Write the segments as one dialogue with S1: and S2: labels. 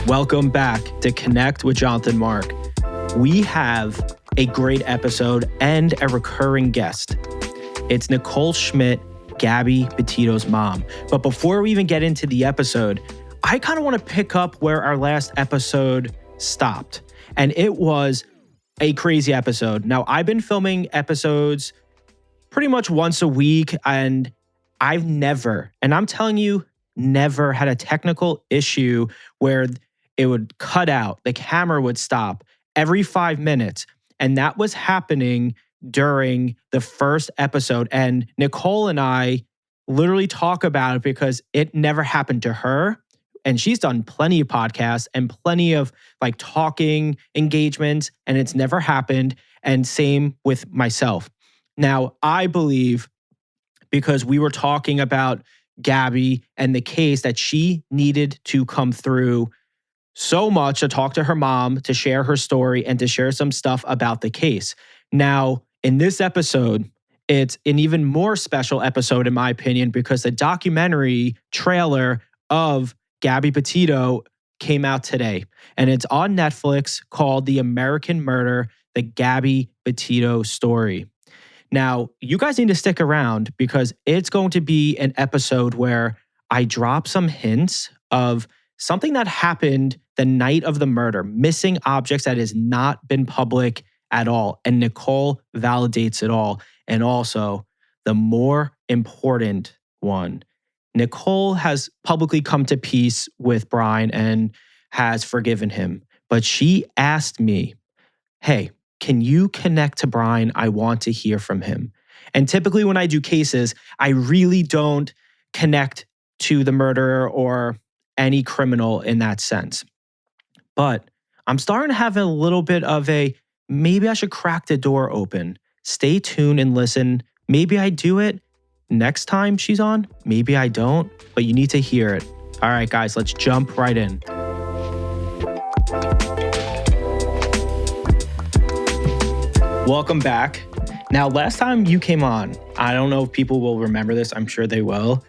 S1: Welcome back to Connect with Jonathan Mark. We have a great episode and a recurring guest. It's Nichole Schmidt, Gabby Petito's mom. But before we even get into the episode, I kind of want to pick up where our last episode stopped. And it was a crazy episode. Now, I've been filming episodes pretty much once a week, and I've never, and I'm telling you, never had a technical issue where it would cut out, the camera would stop every 5 minutes. And that was happening during the first episode. And Nichole and I literally talk about it because it never happened to her. And she's done plenty of podcasts and plenty of like talking engagements, and it's never happened. And same with myself. Now, I believe because we were talking about Gabby and the case that she needed to come through so much to talk to her mom, to share her story, and to share some stuff about the case. Now, in this episode, it's an even more special episode, in my opinion, because the documentary trailer of Gabby Petito came out today. And it's on Netflix called The American Murder, The Gabby Petito Story. Now, you guys need to stick around because it's going to be an episode where I drop some hints of something that happened the night of the murder, missing objects that has not been public at all. And Nichole validates it all. And also, the more important one, Nichole has publicly come to peace with Brian and has forgiven him. But she asked me, hey, can you connect to Brian? I want to hear from him. And typically when I do cases, I really don't connect to the murderer or any criminal in that sense. But I'm starting to have a little bit of a, maybe I should crack the door open. Stay tuned and listen. Maybe I do it next time she's on. Maybe I don't, but you need to hear it. All right, guys, let's jump right in. Welcome back. Now, last time you came on, I don't know if people will remember this. I'm sure they will.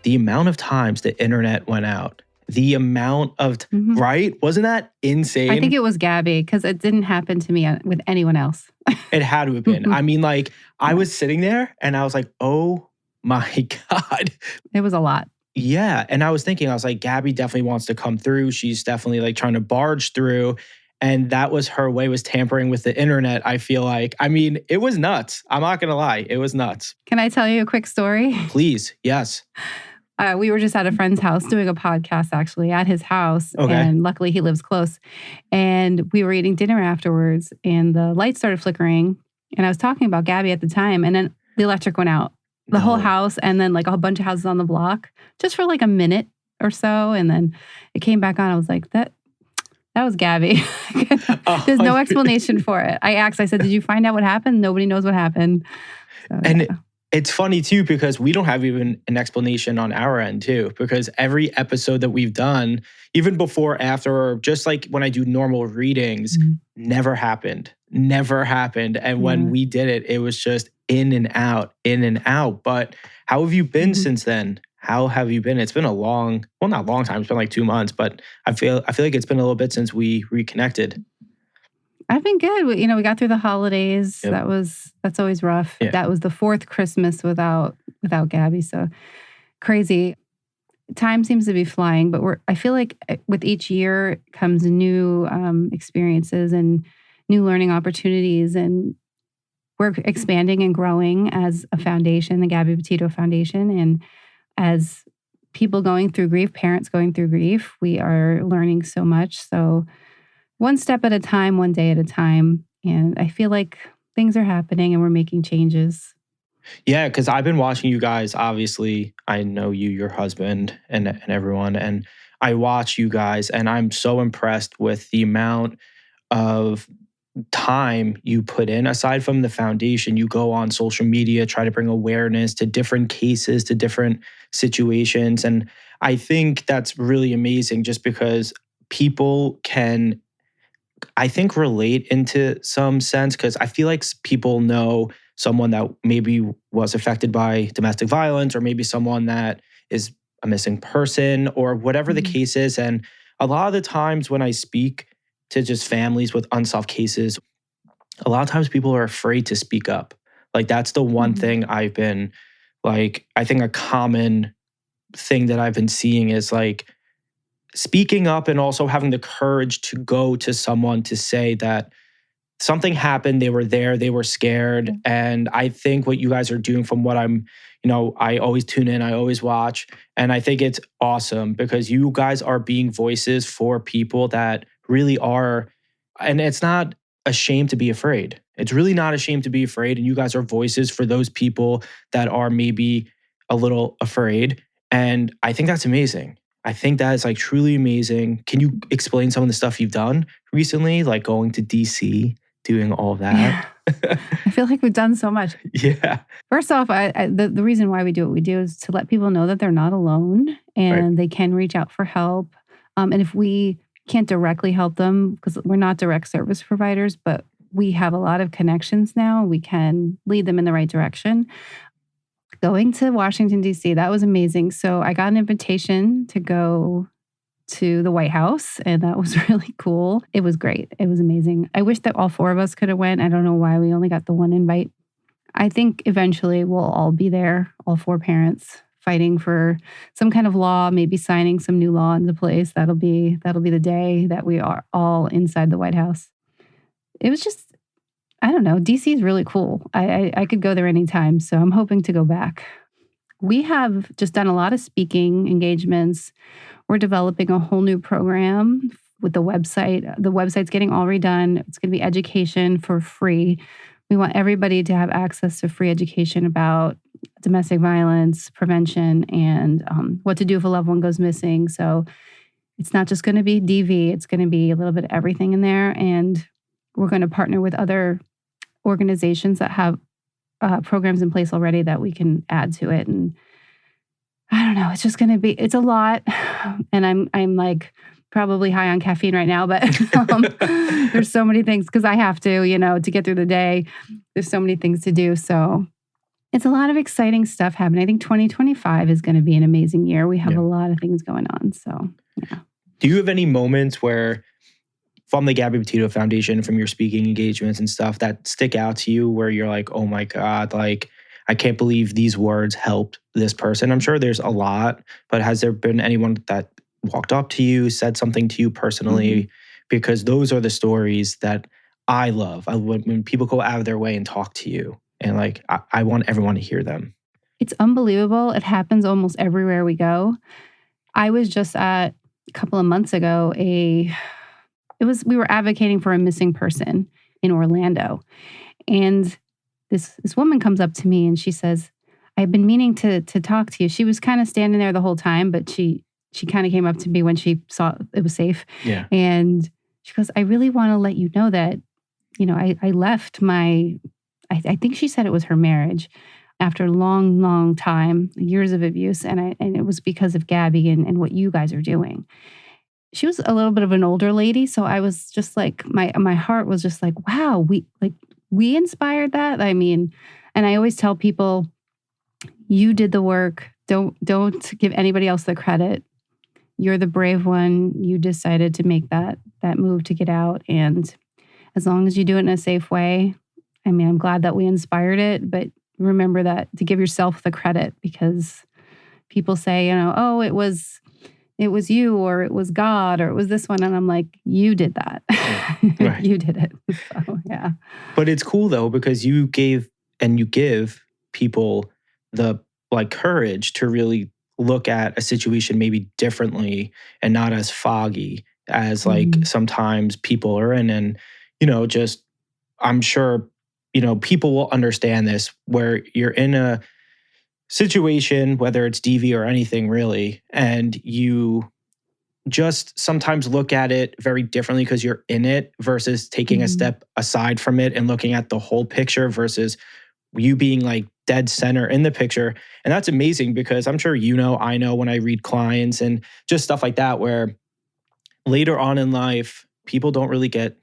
S1: The amount of times the internet went out. The amount of, right? Wasn't that insane?
S2: I think it was Gabby because it didn't happen to me with anyone else.
S1: It had to have been. I mean, like, I was sitting there and I was like, oh my God.
S2: It was a lot.
S1: Yeah. And I was thinking, I was like, Gabby definitely wants to come through. She's definitely like trying to barge through. And that was her way, was tampering with the internet, I feel like. I mean, it was nuts. I'm not going to lie. It was nuts.
S2: Can I tell you a quick story?
S1: Please. Yes.
S2: We were just at a friend's house doing a podcast, actually, at his house.
S1: Okay.
S2: And luckily, he lives close. And we were eating dinner afterwards, and the lights started flickering. And I was talking about Gabby at the time. And then the electric went out. The whole house, and then like a bunch of houses on the block, just for like a minute or so. And then it came back on. I was like, that was Gabby. There's no explanation for it. I said, did you find out what happened? Nobody knows what happened. So,
S1: and it's funny too, because we don't have even an explanation on our end too, because every episode that we've done, even before, after, or just like when I do normal readings, never happened. And when we did it, it was just in and out. But how have you been since then? How have you been? It's been a long, well, not long time. It's been like 2 months, but I feel like it's been a little bit since we reconnected.
S2: I've been good. We got through the holidays.
S1: Yep.
S2: That's always rough.
S1: Yeah.
S2: That was the fourth Christmas without Gabby. So crazy. Time seems to be flying, but I feel like with each year comes new experiences and new learning opportunities, and we're expanding and growing as a foundation, the Gabby Petito Foundation, and as people going through grief, parents going through grief, we are learning so much. So one step at a time, one day at a time. And I feel like things are happening and we're making changes.
S1: Yeah, because I've been watching you guys. Obviously, I know you, your husband, and everyone. And I watch you guys, and I'm so impressed with the amount of time you put in. Aside from the foundation, you go on social media, try to bring awareness to different cases, to different situations. And I think that's really amazing, just because people can, I think, relate into some sense, because I feel like people know someone that maybe was affected by domestic violence, or maybe someone that is a missing person, or whatever the case is. And a lot of the times when I speak to just families with unsolved cases, a lot of times people are afraid to speak up. Like that's the one thing I've been like, I think a common thing that I've been seeing is like speaking up and also having the courage to go to someone to say that something happened, they were there, they were scared. And I think what you guys are doing from what I always tune in, I always watch. And I think it's awesome because you guys are being voices for people that really are, and it's not a shame to be afraid. It's really not a shame to be afraid. And you guys are voices for those people that are maybe a little afraid. And I think that's amazing. I think that is like truly amazing. Can you explain some of the stuff you've done recently, like going to DC, doing all that?
S2: Yeah. I feel like we've done so much.
S1: Yeah.
S2: First off, the reason why we do what we do is to let people know that they're not alone and they can reach out for help. And if we can't directly help them, because we're not direct service providers, but we have a lot of connections now, we can lead them in the right direction. Going to Washington, D.C., that was amazing. So I got an invitation to go to the White House, and that was really cool. It was great. It was amazing. I wish that all four of us could have went. I don't know why we only got the one invite. I think eventually we'll all be there, all four parents, fighting for some kind of law, maybe signing some new law into place. That'll be the day that we are all inside the White House. It was just, I don't know, DC is really cool. I could go there anytime, so I'm hoping to go back. We have just done a lot of speaking engagements. We're developing a whole new program with the website. The website's getting all redone. It's going to be education for free. We want everybody to have access to free education about domestic violence prevention and what to do if a loved one goes missing. So it's not just going to be DV. It's going to be a little bit of everything in there. And we're going to partner with other organizations that have programs in place already that we can add to it. And I don't know, it's just going to be, it's a lot. And I'm like probably high on caffeine right now, but there's so many things because I have to get through the day. There's so many things to do. So it's a lot of exciting stuff happening. I think 2025 is going to be an amazing year. We have a lot of things going on. So, yeah.
S1: Do you have any moments where from the Gabby Petito Foundation, from your speaking engagements and stuff that stick out to you where you're like, oh my God, like, I can't believe these words helped this person? I'm sure there's a lot, but has there been anyone that walked up to you, said something to you personally? Because those are the stories that I love. When people go out of their way and talk to you, and like, I want everyone to hear them.
S2: It's unbelievable. It happens almost everywhere we go. I was just at a couple of months ago, we were advocating for a missing person in Orlando. And this woman comes up to me and she says, I've been meaning to talk to you. She was kind of standing there the whole time, but she kind of came up to me when she saw it was safe. Yeah. And she goes, I really want to let you know that, I left I think she said it was her marriage after a long, long time, years of abuse. And it was because of Gabby and what you guys are doing. She was a little bit of an older lady. So I was just like, my heart was just like, wow, we inspired that. I mean, and I always tell people, you did the work. Don't give anybody else the credit. You're the brave one. You decided to make that move to get out. And as long as you do it in a safe way, I mean, I'm glad that we inspired it, but remember that to give yourself the credit because people say, oh, it was you or it was God or it was this one. And I'm like, you did that. Right. You did it. So, yeah.
S1: But it's cool though, because you give people the courage to really look at a situation maybe differently and not as foggy as sometimes people are in. And, just, I'm sure, people will understand this where you're in a situation, whether it's DV or anything really, and you just sometimes look at it very differently because you're in it versus taking a step aside from it and looking at the whole picture versus you being like dead center in the picture. And that's amazing because I'm sure I know when I read clients and just stuff like that where later on in life, people don't really get,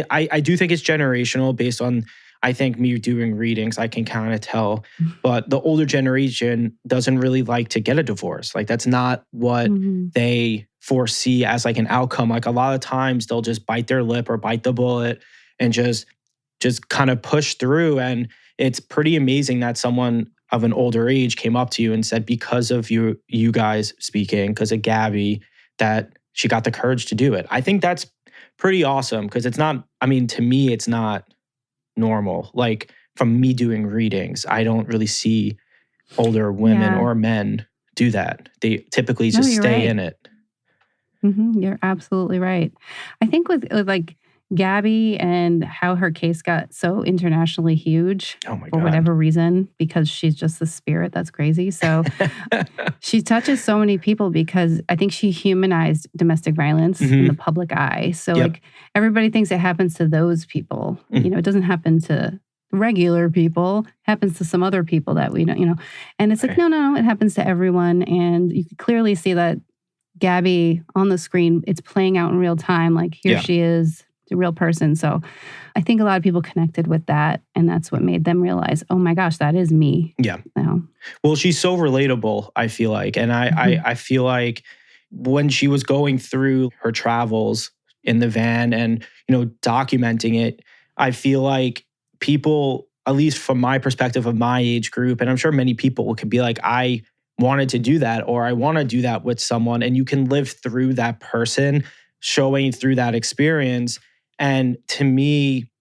S1: I do think it's generational based on I think me doing readings, I can kind of tell. But the older generation doesn't really like to get a divorce. Like that's not what
S2: Mhm.
S1: they foresee as like an outcome. Like a lot of times they'll just bite their lip or bite the bullet and just kind of push through. And it's pretty amazing that someone of an older age came up to you and said, because of you guys speaking, because of Gabby, that she got the courage to do it. I think that's pretty awesome because it's not, I mean, to me, it's not normal. Like from me doing readings, I don't really see older women
S2: Yeah.
S1: or men do that. They typically
S2: No,
S1: just
S2: you're
S1: stay
S2: right.
S1: in it.
S2: You're absolutely right. I think with like Gabby and how her case got so internationally huge
S1: Oh my
S2: for
S1: God.
S2: whatever reason, because she's just a spirit that's crazy. So she touches so many people because I think she humanized domestic violence in the public eye. So
S1: Yep.
S2: like everybody thinks it happens to those people. You know, it doesn't happen to regular people, it happens to some other people that we know, you know. And it's like,
S1: Right.
S2: no, it happens to everyone. And you can clearly see that Gabby on the screen, it's playing out in real time. Like here
S1: Yeah.
S2: she is, a real person. So I think a lot of people connected with that. And that's what made them realize, oh my gosh, that is me.
S1: Yeah.
S2: Now.
S1: Well, she's so relatable, I feel like. And I feel like when she was going through her travels in the van and, documenting it, I feel like people, at least from my perspective of my age group, and I'm sure many people could be like, I wanted to do that, or I want to do that with someone. And you can live through that person, showing through that experience. And to me,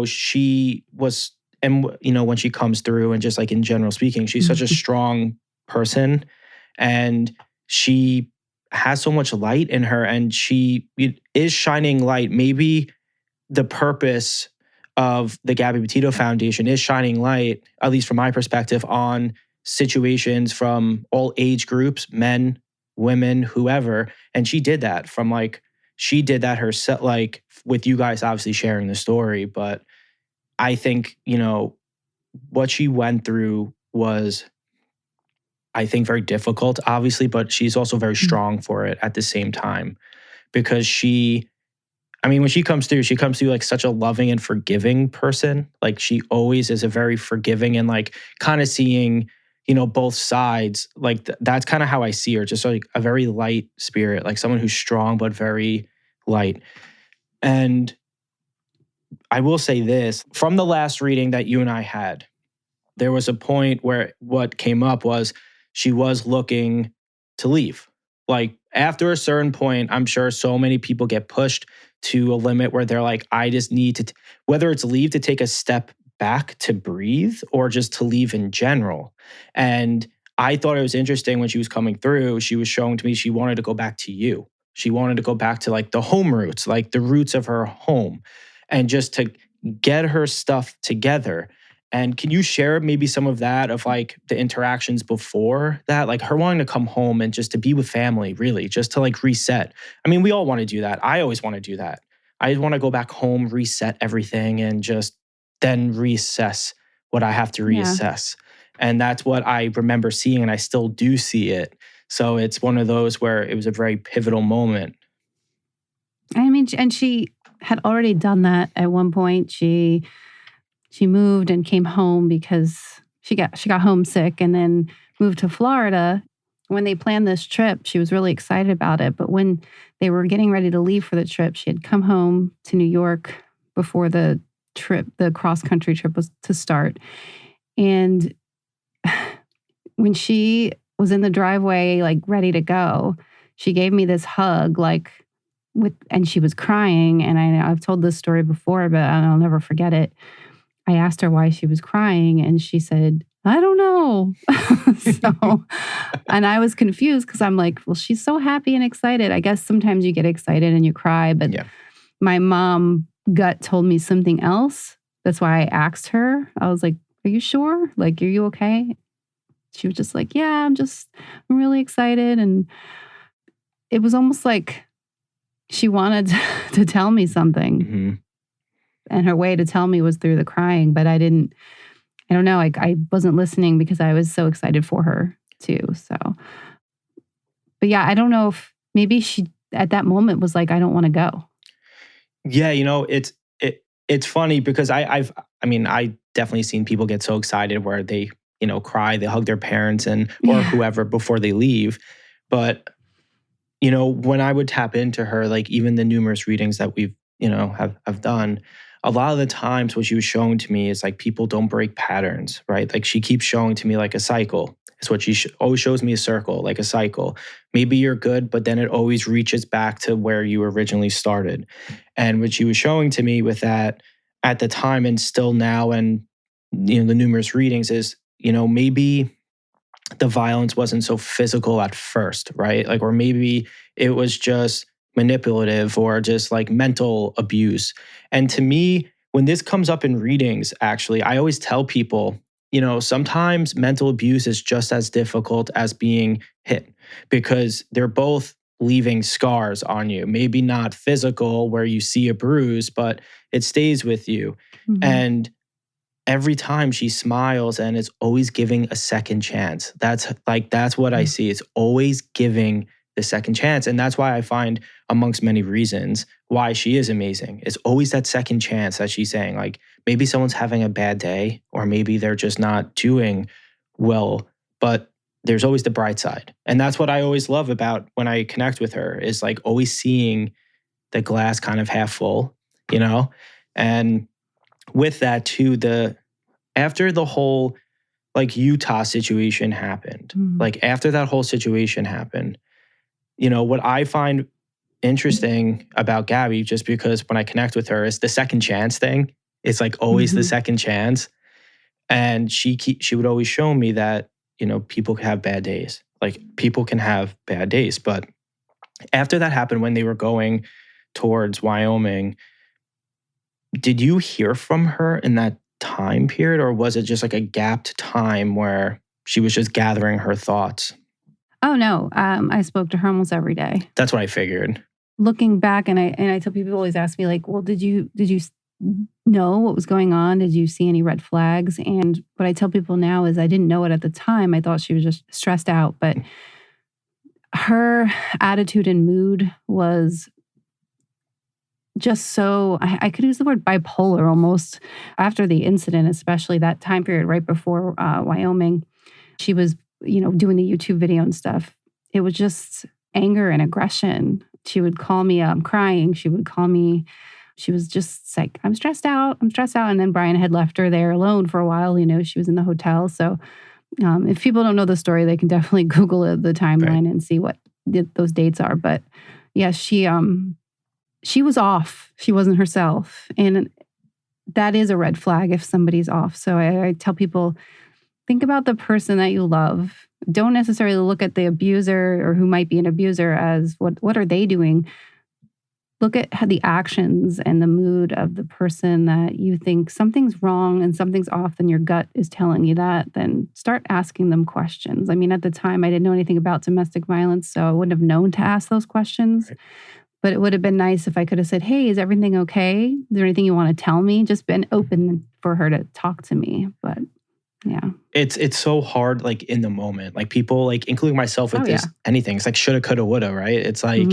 S1: she was, and when she comes through and just like in general speaking, she's such a strong person and she has so much light in her and she is shining light. Maybe the purpose of the Gabby Petito Foundation is shining light, at least from my perspective, on situations from all age groups, men, women, whoever. And she did that she did that herself, like with you guys obviously sharing the story. But I think, what she went through was, I think, very difficult, obviously, but she's also very strong for it at the same time because when she comes through like such a loving and forgiving person. Like she always is a very forgiving and like kind of seeing, both sides. Like that's kind of how I see her, just like a very light spirit, like someone who's strong, but very light. And I will say this from the last reading that you and I had, there was a point where what came up was she was looking to leave. Like after a certain point, I'm sure so many people get pushed to a limit where they're like, I just need to, whether it's leave to take a step back to breathe or just to leave in general. And I thought it was interesting when she was coming through, she was showing to me she wanted to go back to you. She wanted to go back to like the home roots, like the roots of her home, and just to get her stuff together. And can you share maybe some of that of like the interactions before that? Like her wanting to come home and just to be with family, really, just to like reset. I mean, we all want to do that. I always want to do that. I want to go back home, reset everything, and just then reassess what I have to
S2: Yeah.
S1: reassess. And that's what I remember seeing, and I still do see it. So it's one of those where it was a very pivotal moment.
S2: I mean, and she had already done that at one point. She moved and came home because she got homesick and then moved to Florida. When they planned this trip, she was really excited about it. But when they were getting ready to leave for the trip, she had come home to New York before the cross-country trip was to start. And when she was in the driveway, like ready to go, she gave me this hug, and she was crying. And I've told this story before, but I'll never forget it. I asked her why she was crying, and she said, I don't know. And I was confused because I'm like, well, she's so happy and excited. I guess sometimes you get excited and you cry, but my mom gut told me something else. That's why I asked her. I was like, are you sure? Like, are you okay? She was just like, yeah, I'm really excited. And it was almost like she wanted to tell me something.
S1: Mm-hmm.
S2: And her way to tell me was through the crying, but I don't know. I wasn't listening because I was so excited for her too. So, but yeah, I don't know if maybe she at that moment was like, I don't want to go.
S1: Yeah, it's funny because I mean, I definitely seen people get so excited where they, cry, they hug their parents or
S2: Yeah.
S1: whoever before they leave. But, when I would tap into her, like even the numerous readings that we've, have done, a lot of the times what she was showing to me is like people don't break patterns, right? Like she keeps showing to me like a cycle. It's what she always shows me, a circle, like a cycle. Maybe you're good, but then it always reaches back to where you originally started. And what she was showing to me with that at the time and still now, and the numerous readings is, maybe the violence wasn't so physical at first, right? Like, or maybe it was just manipulative or just like mental abuse. And to me, when this comes up in readings, actually, I always tell people, sometimes mental abuse is just as difficult as being hit because they're both leaving scars on you. Maybe not physical where you see a bruise, but it stays with you.
S2: Mhm.
S1: And every time she smiles and it's always giving a second chance. That's what I see. It's always giving the second chance. And that's why I find, amongst many reasons, why she is amazing. It's always that second chance that she's saying, like, maybe someone's having a bad day, or maybe they're just not doing well, but there's always the bright side. And that's what I always love about when I connect with her, is like always seeing the glass kind of half full, And with that too, after the whole like Utah situation happened,
S2: Mm.
S1: like after that whole situation happened, what I find interesting about Gabby, just because when I connect with her, is the second chance thing. It's like always the
S2: Mhm.
S1: second chance. And she would always show me that, people can have bad days. Like people can have bad days. But after that happened, when they were going towards Wyoming, did you hear from her in that time period, or was it just like a gapped time where she was just gathering her thoughts?
S2: Oh no, I spoke to her almost every day.
S1: That's what I figured.
S2: Looking back, and I tell people always ask me like, well, did you know what was going on? Did you see any red flags? And what I tell people now is I didn't know it at the time. I thought she was just stressed out, but her attitude and mood was just so, I could use the word bipolar almost after the incident, especially that time period right before Wyoming. She was, doing the YouTube video and stuff. It was just anger and aggression. She would call me crying. She would call me, she was just like, I'm stressed out. I'm stressed out. And then Brian had left her there alone for a while. She was in the hotel. So if people don't know the story, they can definitely Google the timeline
S1: Right.
S2: and see what those dates are. But yeah, she was off. She wasn't herself. And that is a red flag if somebody's off. So I tell people, think about the person that you love. Don't necessarily look at the abuser or who might be an abuser as what are they doing. Look at the actions and the mood of the person that you think something's wrong and something's off and your gut is telling you that. Then start asking them questions. I mean, at the time, I didn't know anything about domestic violence, so I wouldn't have known to ask those questions.
S1: Right.
S2: But it would have been nice if I could have said, hey, is everything okay? Is there anything you want to tell me? Just been open for her to talk to me. But yeah.
S1: It's so hard, like in the moment, like people, like including myself with anything. It's like shoulda, coulda, woulda, right? It's like,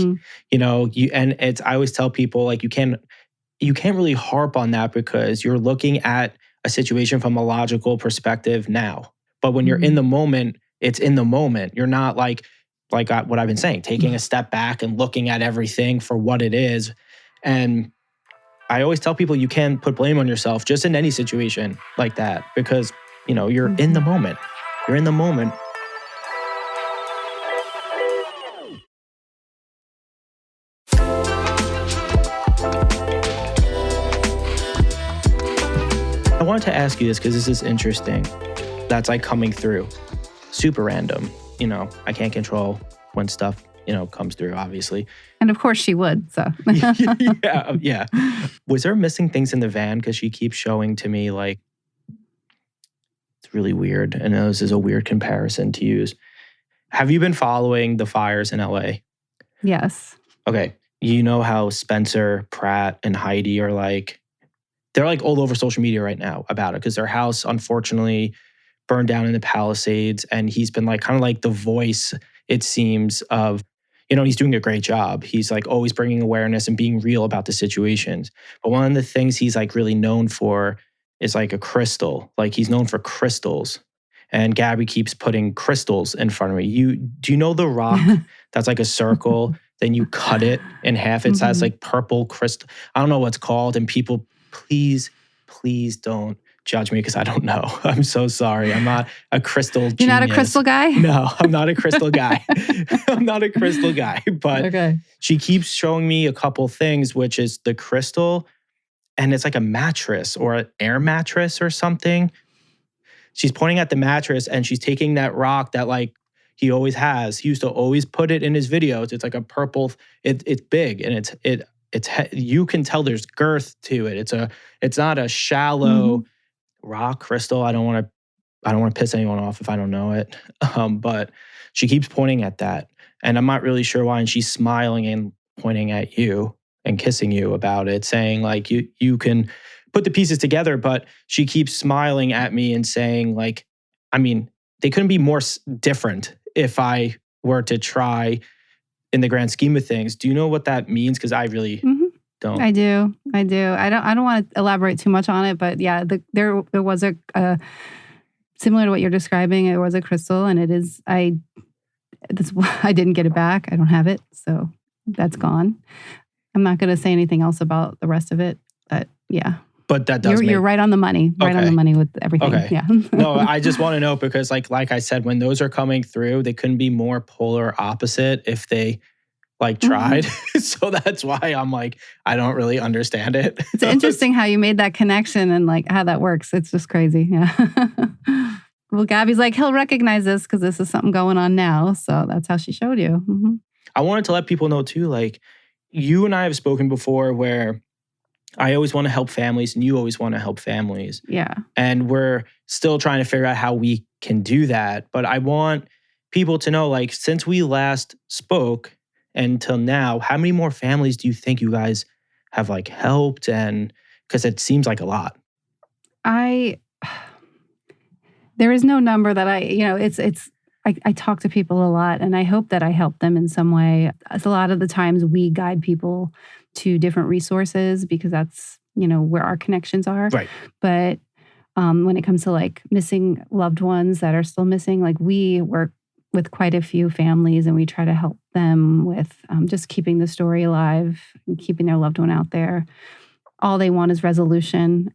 S1: I always tell people like you can't really harp on that because you're looking at a situation from a logical perspective now. But when you're in the moment, it's in the moment. You're not like what I've been saying, taking a step back and looking at everything for what it is. And I always tell people you can't put blame on yourself just in any situation like that because, you're in the moment. You're in the moment. I wanted to ask you this because this is interesting. That's like coming through. Super random. I can't control when stuff, comes through, obviously.
S2: And of course she would, so.
S1: Yeah. Was there missing things in the van? Because she keeps showing to me like, it's really weird. I know this is a weird comparison to use. Have you been following the fires in LA?
S2: Yes.
S1: Okay. You know how Spencer, Pratt, and Heidi are like, they're like all over social media right now about it because their house, unfortunately, burned down in the Palisades. And he's been like kind of like the voice, it seems, of, he's doing a great job. He's like always bringing awareness and being real about the situations. But one of the things he's like really known for is like a crystal. Like he's known for crystals. And Gabby keeps putting crystals in front of me. Do you know the rock that's like a circle? Then you cut it in half. It has like purple crystal. I don't know what it's called. And people, please don't judge me because I don't know. I'm so sorry. I'm not a crystal genius.
S2: You're not a crystal guy?
S1: No, I'm not a crystal guy. I'm not a crystal guy. But she keeps showing me a couple things, which is the crystal. And it's like a mattress or an air mattress or something. She's pointing at the mattress and she's taking that rock that like he always has. He used to always put it in his videos. It's like a purple, it's big and it's you can tell there's girth to it. It's not a shallow rock crystal. I don't want to piss anyone off if I don't know it. But she keeps pointing at that. And I'm not really sure why. And she's smiling and pointing at you and kissing you about it, saying like you can put the pieces together, but she keeps smiling at me and saying like, I mean, they couldn't be more different if I were to try in the grand scheme of things. Do you know what that means? Because I really don't.
S2: I do. I don't want to elaborate too much on it, but yeah, there was a similar to what you're describing. It was a crystal, and I didn't get it back. I don't have it, so that's gone. I'm not going to say anything else about the rest of it, but yeah.
S1: But that does
S2: you're right on the money. Right on the money with everything.
S1: Okay.
S2: Yeah.
S1: No, I just want to know because like I said, when those are coming through, they couldn't be more polar opposite if they like tried. So that's why I'm like, I don't really understand it.
S2: It's interesting how you made that connection and like how that works. It's just crazy. Yeah. Well, Gabby's like, he'll recognize this because this is something going on now. So that's how she showed you. Mm-hmm.
S1: I wanted to let people know too, like you and I have spoken before where I always want to help families and you always want to help families.
S2: Yeah.
S1: And we're still trying to figure out how we can do that. But I want people to know, like, since we last spoke until now, how many more families do you think you guys have like helped? And because it seems like a lot.
S2: There is no number that I talk to people a lot and I hope that I help them in some way. As a lot of the times we guide people to different resources because that's, where our connections are.
S1: Right.
S2: But when it comes to like missing loved ones that are still missing, like we work with quite a few families and we try to help them with just keeping the story alive and keeping their loved one out there. All they want is resolution.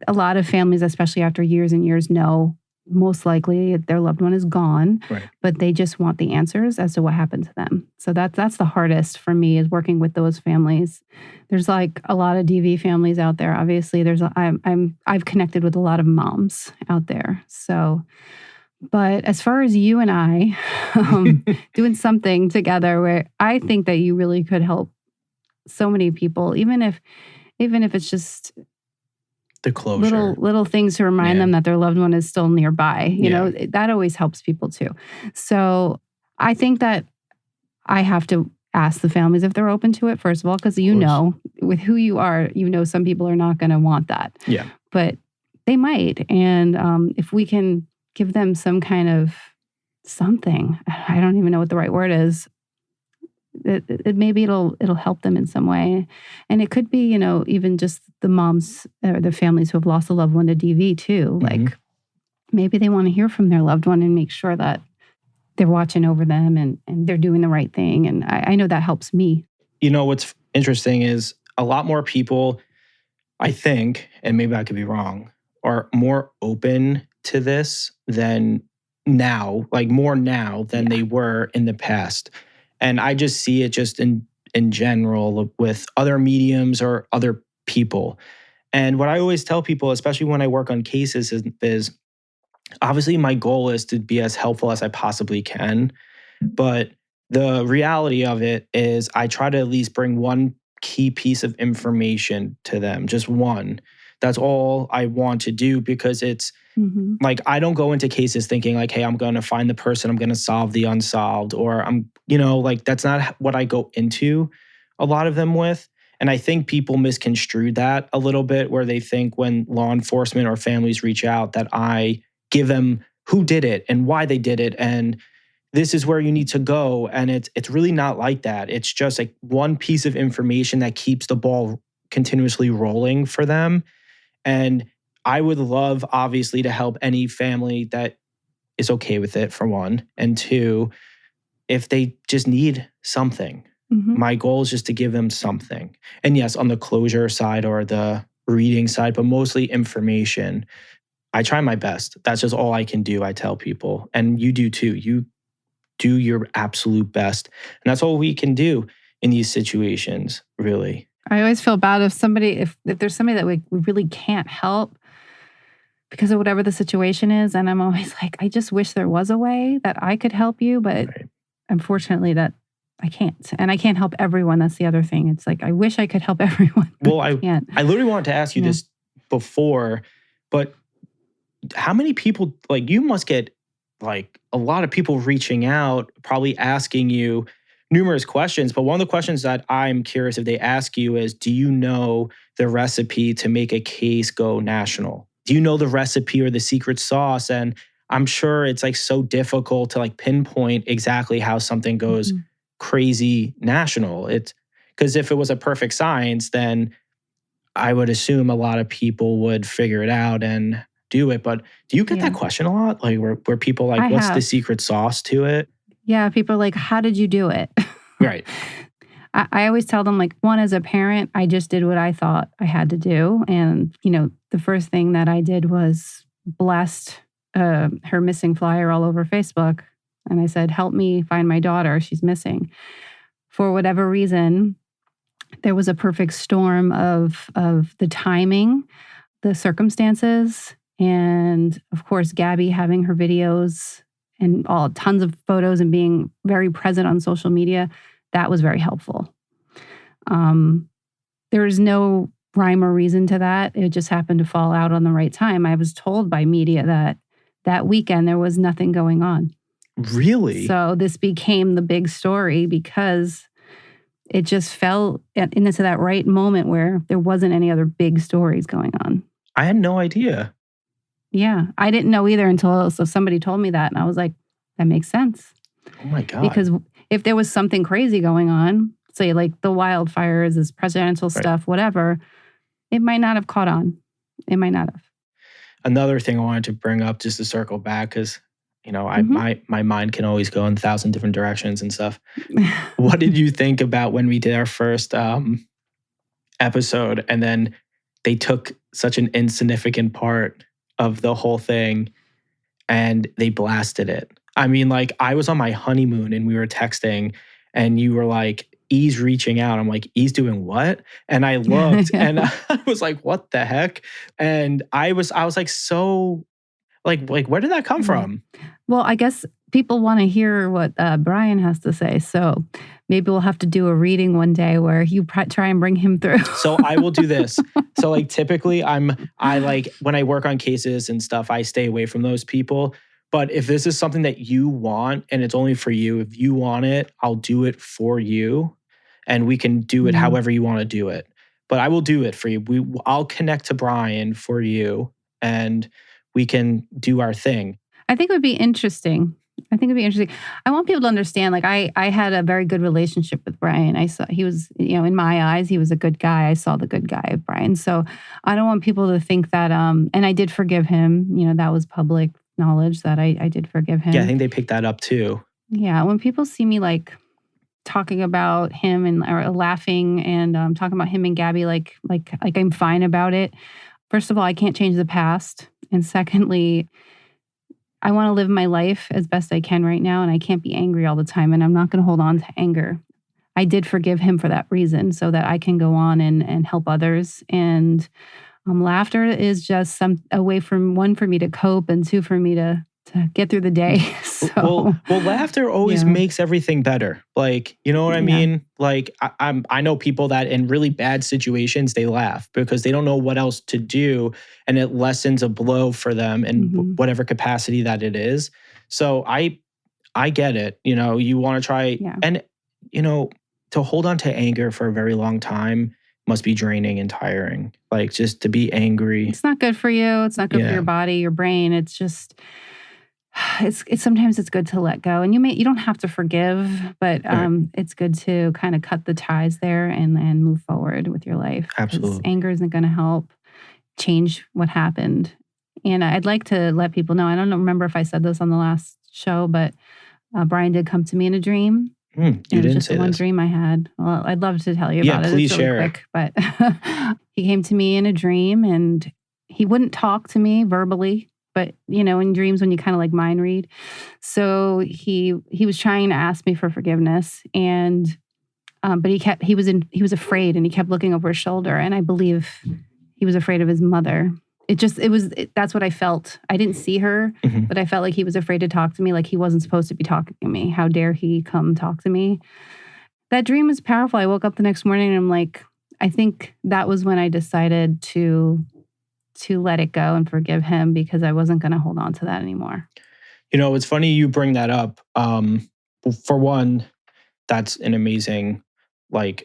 S2: A lot of families, especially after years and years, know most likely their loved one is gone,
S1: right,
S2: but they just want the answers as to what happened to them. So that's the hardest for me is working with those families. There's like a lot of DV families out there. Obviously, I've connected with a lot of moms out there. So, but as far as you and I doing something together, where I think that you really could help so many people, even if it's just
S1: the closure.
S2: Little things to remind them that their loved one is still nearby. You know, that always helps people too. So I think that I have to ask the families if they're open to it, first of all, because with who you are, some people are not going to want that.
S1: Yeah. But
S2: they might. And if we can give them some kind of something, I don't even know what the right word is, maybe it'll help them in some way. And it could be, even just the moms or the families who have lost a loved one to DV too.
S1: Mm-hmm.
S2: Like maybe they want to hear from their loved one and make sure that they're watching over them and they're doing the right thing. And I know that helps me. What's
S1: interesting is a lot more people, I think, and maybe I could be wrong, are more open to this than now, like more now than they were in the past. And I just see it just in general with other mediums or other people. And what I always tell people, especially when I work on cases, is obviously my goal is to be as helpful as I possibly can. But the reality of it is I try to at least bring one key piece of information to them, just one. That's all I want to do because it's like, I don't go into cases thinking like, hey, I'm going to find the person, I'm going to solve the unsolved, or that's not what I go into a lot of them with. And I think people misconstrue that a little bit where they think when law enforcement or families reach out that I give them who did it and why they did it. And this is where you need to go. And it's really not like that. It's just like one piece of information that keeps the ball continuously rolling for them. And I would love, obviously, to help any family that is okay with it, for one. And two, if they just need something, my goal is just to give them something. And yes, on the closure side or the reading side, but mostly information. I try my best. That's just all I can do, I tell people. And you do too. You do your absolute best. And that's all we can do in these situations, really.
S2: I always feel bad if there's somebody that we really can't help because of whatever the situation is. And I'm always like, I just wish there was a way that I could help you. But unfortunately, that I can't. And I can't help everyone. That's the other thing. It's like, I wish I could help everyone.
S1: Well, I literally wanted to ask you this before, but how many people, like, you must get like a lot of people reaching out, probably asking you numerous questions. But one of the questions that I'm curious if they ask you is, do you know the recipe to make a case go national? Do you know the recipe or the secret sauce? And I'm sure it's like so difficult to like pinpoint exactly how something goes crazy national. It's because if it was a perfect science, then I would assume a lot of people would figure it out and do it. But do you get that question a lot? Like where people like, what's the secret sauce to it?
S2: Yeah, people are like, how did you do it?
S1: Right.
S2: I always tell them, like, one, as a parent, I just did what I thought I had to do. And, the first thing that I did was blast her missing flyer all over Facebook. And I said, help me find my daughter. She's missing. For whatever reason, there was a perfect storm of the timing, the circumstances, and of course, Gabby having her videos and tons of photos and being very present on social media. That was very helpful. There is no rhyme or reason to that. It just happened to fall out on the right time. I was told by media that weekend there was nothing going on.
S1: Really?
S2: So this became the big story because it just fell into that right moment where there wasn't any other big stories going on.
S1: I had no idea.
S2: Yeah, I didn't know either until somebody told me that. And I was like, that makes sense.
S1: Oh my God.
S2: Because if there was something crazy going on, say like the wildfires, this presidential stuff, whatever, it might not have caught on. It might not have.
S1: Another thing I wanted to bring up just to circle back, because my mind can always go in 1,000 different directions and stuff. What did you think about when we did our first episode and then they took such an insignificant part of the whole thing and they blasted it? I mean, like, I was on my honeymoon and we were texting and you were like, E's reaching out. I'm like, E's doing what? And I looked and I was like, what the heck? And I was like, so like, where did that come from?
S2: Well, I guess people want to hear what Brian has to say. So maybe we'll have to do a reading one day where you try and bring him through.
S1: So I will do this. So like typically I like when I work on cases and stuff, I stay away from those people. But if this is something that you want and it's only for you, if you want it, I'll do it for you. And we can do it however you want to do it. But I will do it for you. I'll connect to Brian for you and we can do our thing.
S2: I think it would be interesting. I want people to understand, like, I had a very good relationship with Brian. I saw he was, in my eyes, he was a good guy. I saw the good guy of Brian. So I don't want people to think that, and I did forgive him. That was public knowledge that I did forgive him.
S1: Yeah, I think they picked that up too.
S2: Yeah, when people see me like talking about him or laughing and talking about him and Gabby, like I'm fine about it. First of all, I can't change the past. And secondly, I want to live my life as best I can right now, and I can't be angry all the time, and I'm not going to hold on to anger. I did forgive him for that reason, so that I can go on and help others. And laughter is just a way for me to cope, and two, for me to get through the day. So,
S1: well, laughter always makes everything better. Like, you know what I mean? Like, I know people that in really bad situations, they laugh because they don't know what else to do. And it lessens a blow for them in whatever capacity that it is. So I get it. You want to try and, to hold on to anger for a very long time must be draining and tiring. Like, just to be angry.
S2: It's not good for you. It's not good for your body, your brain. It's just... It's sometimes it's good to let go, and you don't have to forgive, but it's good to kind of cut the ties there and move forward with your life.
S1: Absolutely,
S2: anger isn't going to help. change what happened. And I'd like to let people know, I don't remember if I said this on the last show, but Brian did come to me in a dream.
S1: You didn't
S2: was just
S1: say
S2: one
S1: this.
S2: dream I had. Well, I'd love to tell you about it.
S1: Please
S2: it's really
S1: share
S2: quick, but he came to me in a dream and he wouldn't talk to me verbally, but in dreams when you kind of like mind read. So he was trying to ask me for forgiveness, and but he was afraid, and he kept looking over his shoulder, and I believe he was afraid of his mother. That's what I felt. I didn't see her, but I felt like he was afraid to talk to me, like he wasn't supposed to be talking to me. How dare he come talk to me? That dream was powerful. I woke up the next morning and I'm like, I think that was when I decided to let it go and forgive him, because I wasn't going to hold on to that anymore.
S1: It's funny you bring that up. For one, that's an amazing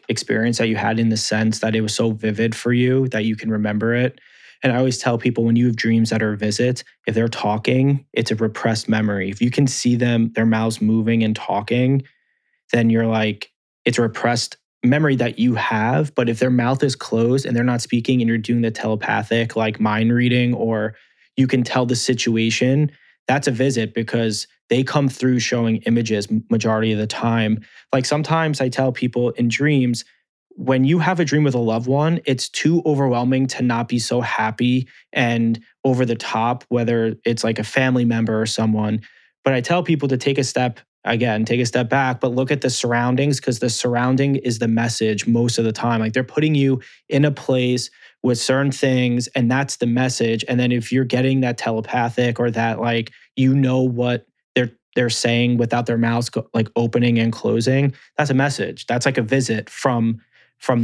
S1: experience that you had, in the sense that it was so vivid for you that you can remember it. And I always tell people, when you have dreams that are visits, if they're talking, it's a repressed memory. If you can see them, their mouths moving and talking, then you're like, it's a repressed memory that you have. But if their mouth is closed and they're not speaking, and you're doing the telepathic mind reading, or you can tell the situation, that's a visit, because they come through showing images majority of the time. Sometimes I tell people in dreams, when you have a dream with a loved one, it's too overwhelming to not be so happy and over the top, whether it's like a family member or someone. But I tell people to take a step back, but look at the surroundings, because the surrounding is the message most of the time. They're putting you in a place with certain things, and that's the message. And then if you're getting that telepathic, or that what they're saying without their mouths opening and closing, that's a message. That's like a visit from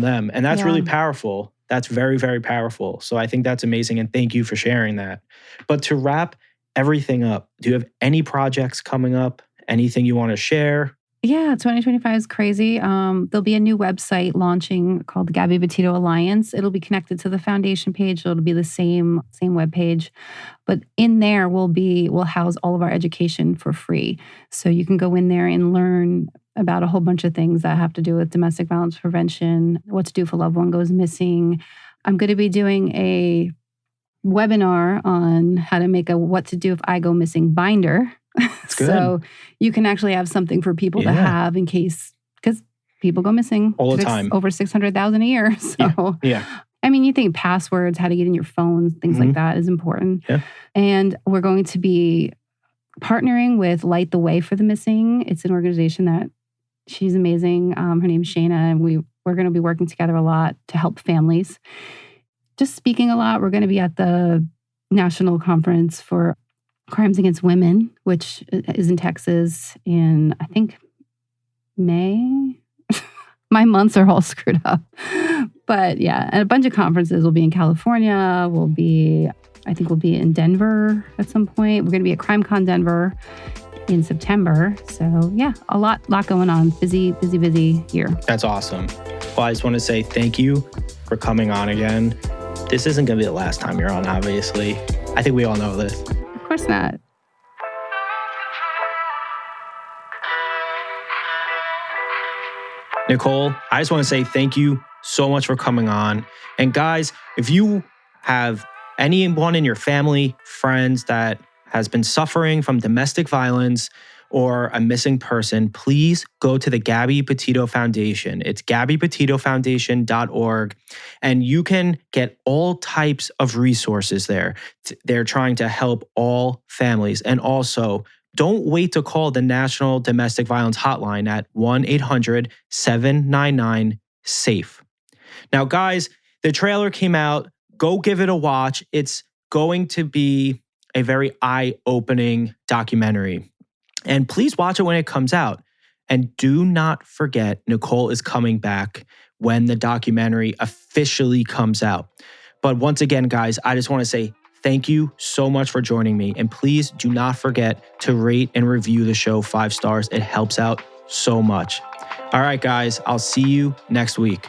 S1: them. And that's really powerful. That's very, very powerful. So I think that's amazing. And thank you for sharing that. But to wrap everything up, do you have any projects coming up? Anything you want to share?
S2: Yeah, 2025 is crazy. There'll be a new website launching called the Gabby Petito Alliance. It'll be connected to the foundation page. So it'll be the same web page. But in there, we'll house all of our education for free. So you can go in there and learn about a whole bunch of things that have to do with domestic violence prevention, what to do if a loved one goes missing. I'm going to be doing a webinar on how to make a what to do if I go missing binder. So you can actually have something for people to have in case, because people go missing
S1: all the time.
S2: Over 600,000 a year. So I mean, you think passwords, how to get in your phones, things like that is important.
S1: Yeah.
S2: And we're going to be partnering with Light the Way for the Missing. It's an organization that she's amazing. Her name's Shayna, and we're going to be working together a lot to help families. Just speaking a lot. We're going to be at the National Conference for Crimes Against Women, which is in Texas in, I think, May. My months are all screwed up. But yeah, and a bunch of conferences. Will be in California. I think we'll be in Denver at some point. We're going to be at CrimeCon Denver in September. So yeah, a lot going on. Busy year. That's
S1: awesome. Well, I just want to say thank you for coming on again. This isn't going to be the last time you're on, obviously. I think we all know this.
S2: Of course not.
S1: Nichole, I just want to say thank you so much for coming on. And guys, if you have anyone in your family, friends that has been suffering from domestic violence or a missing person, please go to the Gabby Petito Foundation. It's gabbypetitofoundation.org. And you can get all types of resources there. They're trying to help all families. And also, don't wait to call the National Domestic Violence Hotline at 1-800-799-SAFE. Now, guys, the trailer came out. Go give it a watch. It's going to be a very eye-opening documentary. And please watch it when it comes out. And do not forget, Nichole is coming back when the documentary officially comes out. But once again, guys, I just want to say thank you so much for joining me. And please do not forget to rate and review the show 5 stars. It helps out so much. All right, guys, I'll see you next week.